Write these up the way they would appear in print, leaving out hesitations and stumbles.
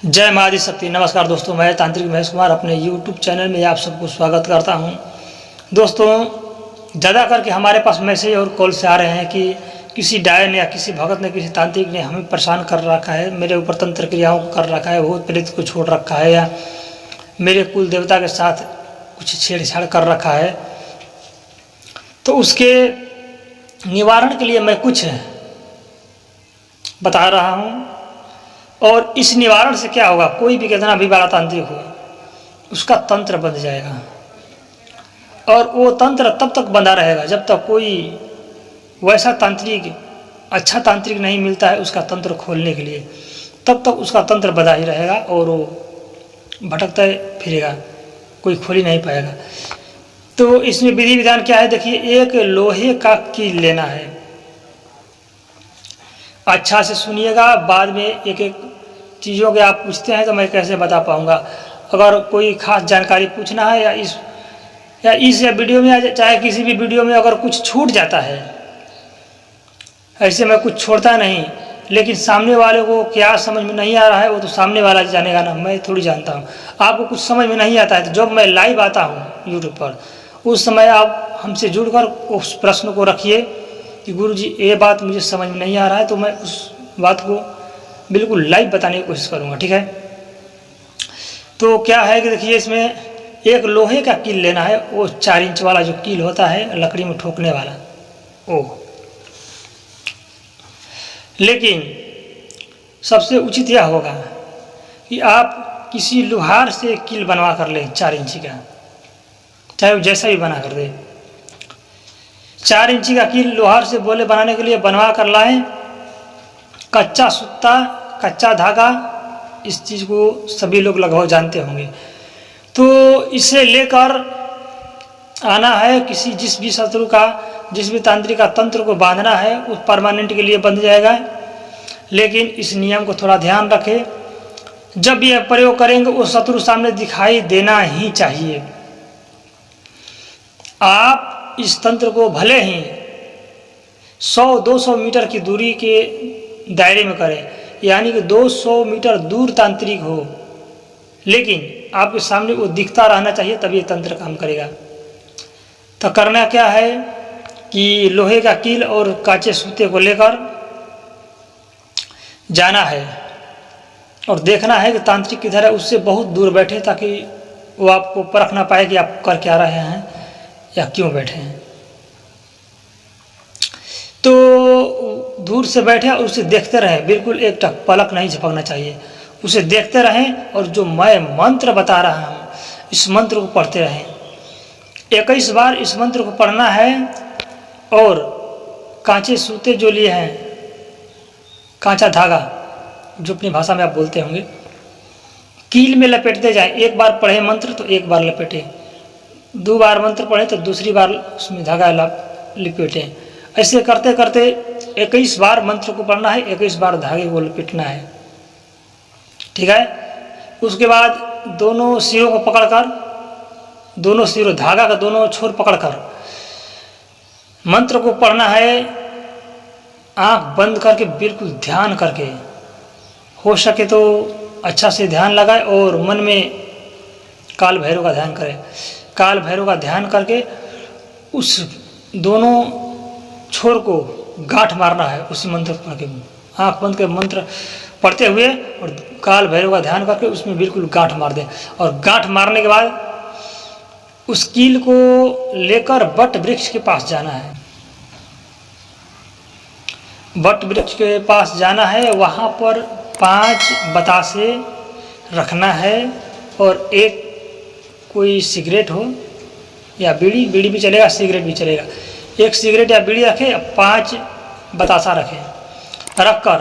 जय माँ आदि शक्ति। नमस्कार दोस्तों, मैं तांत्रिक महेश कुमार अपने YouTube चैनल में आप सबको स्वागत करता हूं। दोस्तों, ज़्यादा करके हमारे पास मैसेज और कॉल से आ रहे हैं कि किसी डायन या किसी भगत ने, किसी तांत्रिक ने हमें परेशान कर रखा है, मेरे ऊपर तंत्र क्रियाओं को कर रखा है, भूत प्रेत को छोड़ रखा है, या मेरे कुल देवता के साथ कुछ छेड़छाड़ कर रखा है। तो उसके निवारण के लिए मैं कुछ बता रहा हूँ। और इस निवारण से क्या होगा, कोई भी कितना भी बड़ा तांत्रिक हो उसका तंत्र बंध जाएगा। और वो तंत्र तब तक बंधा रहेगा जब तक कोई वैसा तांत्रिक, अच्छा तांत्रिक नहीं मिलता है उसका तंत्र खोलने के लिए। तब तक उसका तंत्र बंधा ही रहेगा और वो भटकता फिरेगा, कोई खोल ही नहीं पाएगा। तो इसमें विधि विधान क्या है, देखिए। एक लोहे का कील लेना है, अच्छा से सुनिएगा। बाद में एक एक चीज़ों के आप पूछते हैं तो मैं कैसे बता पाऊँगा। अगर कोई ख़ास जानकारी पूछना है या इस वीडियो में, या चाहे किसी भी वीडियो में अगर कुछ छूट जाता है, ऐसे मैं कुछ छोड़ता नहीं, लेकिन सामने वाले को क्या समझ में नहीं आ रहा है वो तो सामने वाला जानेगा ना, मैं थोड़ी जानता हूँ। आपको कुछ समझ में नहीं आता है तो जब मैं लाइव आता हूँ यूट्यूब पर, उस समय आप हमसे जुड़कर उस प्रश्न को रखिए कि गुरुजी ये बात मुझे समझ में नहीं आ रहा है, तो मैं उस बात को बिल्कुल लाइव बताने की कोशिश करूँगा, ठीक है। तो क्या है कि देखिए, इसमें एक लोहे का कील लेना है, वो 4 इंच वाला जो कील होता है लकड़ी में ठोकने वाला वो। लेकिन सबसे उचित यह होगा कि आप किसी लोहार से कील बनवा कर लें 4 इंची का, चाहे वो जैसा भी बना कर दे। 4 इंची का कील लोहार से बोले बनाने के लिए बनवा कर लाएं। कच्चा सूता, कच्चा धागा, इस चीज़ को सभी लोग लगभग जानते होंगे। तो इसे लेकर आना है किसी, जिस भी शत्रु का, जिस भी तांत्रिक का तंत्र को बांधना है उस परमानेंट के लिए बंध जाएगा। लेकिन इस नियम को थोड़ा ध्यान रखें, जब यह प्रयोग करेंगे वो शत्रु सामने दिखाई देना ही चाहिए। आप इस तंत्र को भले ही 100-200 मीटर की दूरी के दायरे में करें, यानी कि 200 मीटर दूर तांत्रिक हो, लेकिन आपके सामने वो दिखता रहना चाहिए, तभी ये तंत्र काम करेगा। तो करना क्या है कि लोहे का कील और काचे सूते को लेकर जाना है और देखना है कि तांत्रिक किधर है, उससे बहुत दूर बैठे ताकि वो आपको परख ना पाए कि आप कर क्या रहे हैं या क्यों बैठे हैं। तो दूर से बैठे और उसे देखते रहें, बिल्कुल एक टक पलक नहीं झपकना चाहिए, उसे देखते रहें। और जो मैं मंत्र बता रहा हूँ इस मंत्र को पढ़ते रहें। 21 बार इस मंत्र को पढ़ना है। और कांचे सूते जो लिए हैं, कांचा धागा जो अपनी भाषा में आप बोलते होंगे, कील में लपेटते जाएं। एक बार पढ़े मंत्र तो एक बार लपेटें, 2 बार मंत्र पढ़े तो दूसरी बार उसमें धागा लपेटें। ऐसे करते करते 21 बार मंत्र को पढ़ना है, 21 बार धागे को लपेटना है, ठीक है। उसके बाद दोनों सिरों को पकड़कर, दोनों सिरों, धागा का दोनों छोर पकड़कर मंत्र को पढ़ना है, आंख बंद करके, बिल्कुल ध्यान करके। हो सके तो अच्छा से ध्यान लगाए और मन में काल भैरव का ध्यान करें। काल भैरव का ध्यान करके उस दोनों छोर को गांठ मारना है उसी मंत्र पढ़ के, आँख बंद के मंत्र पढ़ते हुए और काल भैरव का ध्यान करके उसमें बिल्कुल गांठ मार दें। और गांठ मारने के बाद उस कील को लेकर वट वृक्ष के पास जाना है। वट वृक्ष के पास जाना है, वहाँ पर 5 बतासे रखना है और एक कोई सिगरेट हो या बीड़ी भी चलेगा, सिगरेट भी चलेगा। एक सिगरेट या बीड़ी रखें, 5 बतासा रखें। रखकर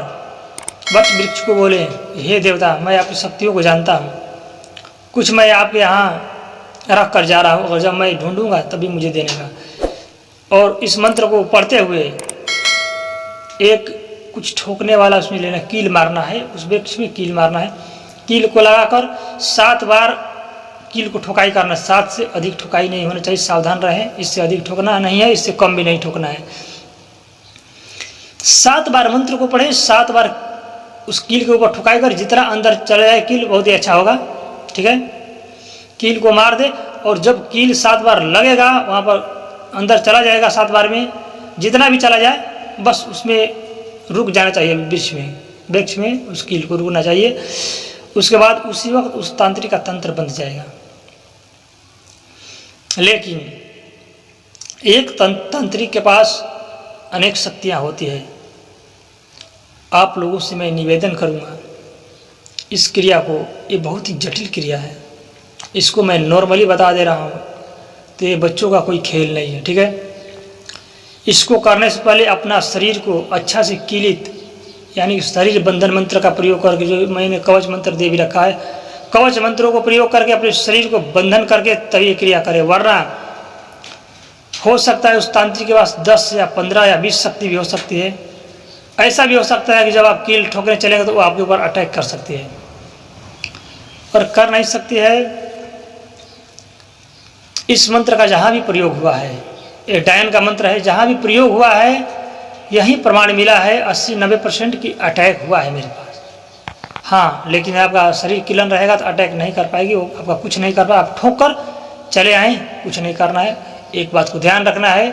वट वृक्ष को बोले, हे देवता, मैं आपकी शक्तियों को जानता हूँ, कुछ मैं आपके यहाँ रख कर जा रहा हूँ, और जब मैं ढूंढूंगा तभी मुझे देने का। और इस मंत्र को पढ़ते हुए एक कुछ ठोकने वाला उसमें लेना, कील मारना है, उस वृक्ष में कील मारना है। कील को लगाकर 7 बार कील को ठोकाई करना, 7 से अधिक ठोकाई नहीं होना चाहिए, सावधान रहें। इससे अधिक ठोकना नहीं है, इससे कम भी नहीं ठोकना है। 7 बार मंत्र को पढ़ें, 7 बार उस कील के ऊपर ठुकाई कर जितना अंदर चला जाए कील बहुत ही अच्छा होगा। ठीक है, कील को मार दे और जब कील 7 बार लगेगा वहाँ पर अंदर चला जाएगा 7 बार में, जितना भी चला जाए बस उसमें रुक जाना चाहिए, वृक्ष में उस कील को रुकना चाहिए। उसके बाद उसी वक्त उस तांत्रिक का तंत्र बंध जाएगा। लेकिन एक तांत्रिक के पास अनेक शक्तियाँ होती है। आप लोगों से मैं निवेदन करूँगा, इस क्रिया को, ये बहुत ही जटिल क्रिया है, इसको मैं नॉर्मली बता दे रहा हूँ, तो ये बच्चों का कोई खेल नहीं है। ठीक है, इसको करने से पहले अपना शरीर को अच्छा से कीलित यानी शरीर बंधन मंत्र का प्रयोग करके, जो मैंने कवच मंत्र दे भी रखा है, कवच मंत्रों को प्रयोग करके अपने शरीर को बंधन करके तभी क्रिया करें। वरना हो सकता है उस तांत्रिक के पास 10 या 15 या 20 शक्ति भी हो सकती है। ऐसा भी हो सकता है कि जब आप कील ठोकने चलेंगे तो वो आपके ऊपर अटैक कर सकती है, और कर नहीं सकती है। इस मंत्र का जहाँ भी प्रयोग हुआ है, ये डायन का मंत्र है, जहाँ भी प्रयोग हुआ है यही प्रमाण मिला है 80-90% की अटैक हुआ है मेरे पास। हाँ, लेकिन आपका शरीर किलन रहेगा तो अटैक नहीं कर पाएगी, वो आपका कुछ नहीं कर पाए। आप ठोक कर चले आए, कुछ नहीं करना है। एक बात को ध्यान रखना है,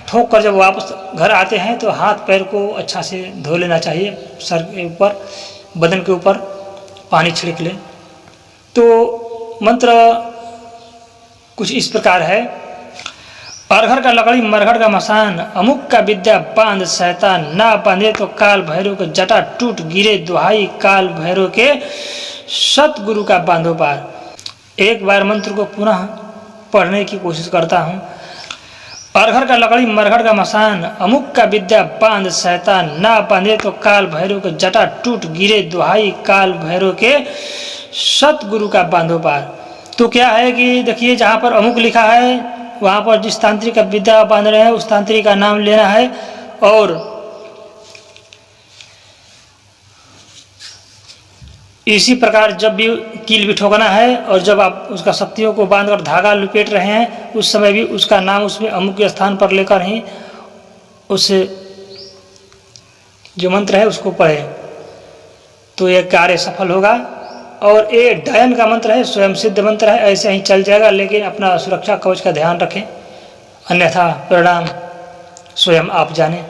ठोक कर जब वापस घर आते हैं तो हाथ पैर को अच्छा से धो लेना चाहिए, सर के ऊपर, बदन के ऊपर पानी छिड़क लें। तो मंत्र कुछ इस प्रकार है। अरघर का लकड़ी मरघट का मसान, अमुक का विद्या बांध शैतान, ना बांधे तो काल भैरव के जटा टूट गिरे दुहाई, काल भैरव के सतगुरु का बांधो पार। एक बार मंत्र को पुनः पढ़ने की कोशिश करता हूँ। अरघर का लकड़ी मरघट का मसान, अमुक का विद्या बांध शैतान, ना बांधे तो काल भैरव के जटा टूट गिरे दुहाई, काल भैरव के सतगुरु का बांधो पार। तो क्या है कि देखिए, जहाँ पर अमुक लिखा है वहाँ पर जिस तांत्रिक का विद्या बांध रहे हैं उस तांत्रिक का नाम लेना है, और इसी प्रकार जब भी कील भी ठोकना है और जब आप उसका शक्तियों को बांधकर धागा लपेट रहे हैं उस समय भी उसका नाम उसमें अमुक के स्थान पर लेकर ही उस जो मंत्र है उसको पढ़ें, तो यह कार्य सफल होगा। और ये डायन का मंत्र है, स्वयं सिद्ध मंत्र है, ऐसे ही चल जाएगा। लेकिन अपना सुरक्षा कवच का ध्यान रखें, अन्यथा परिणाम स्वयं आप जानें।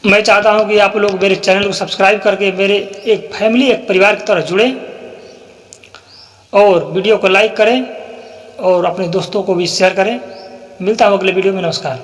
मैं चाहता हूं कि आप लोग मेरे चैनल को सब्सक्राइब करके मेरे एक फैमिली, एक परिवार की तरह जुड़ें, और वीडियो को लाइक करें और अपने दोस्तों को भी शेयर करें। मिलता हूं अगले वीडियो में। नमस्कार।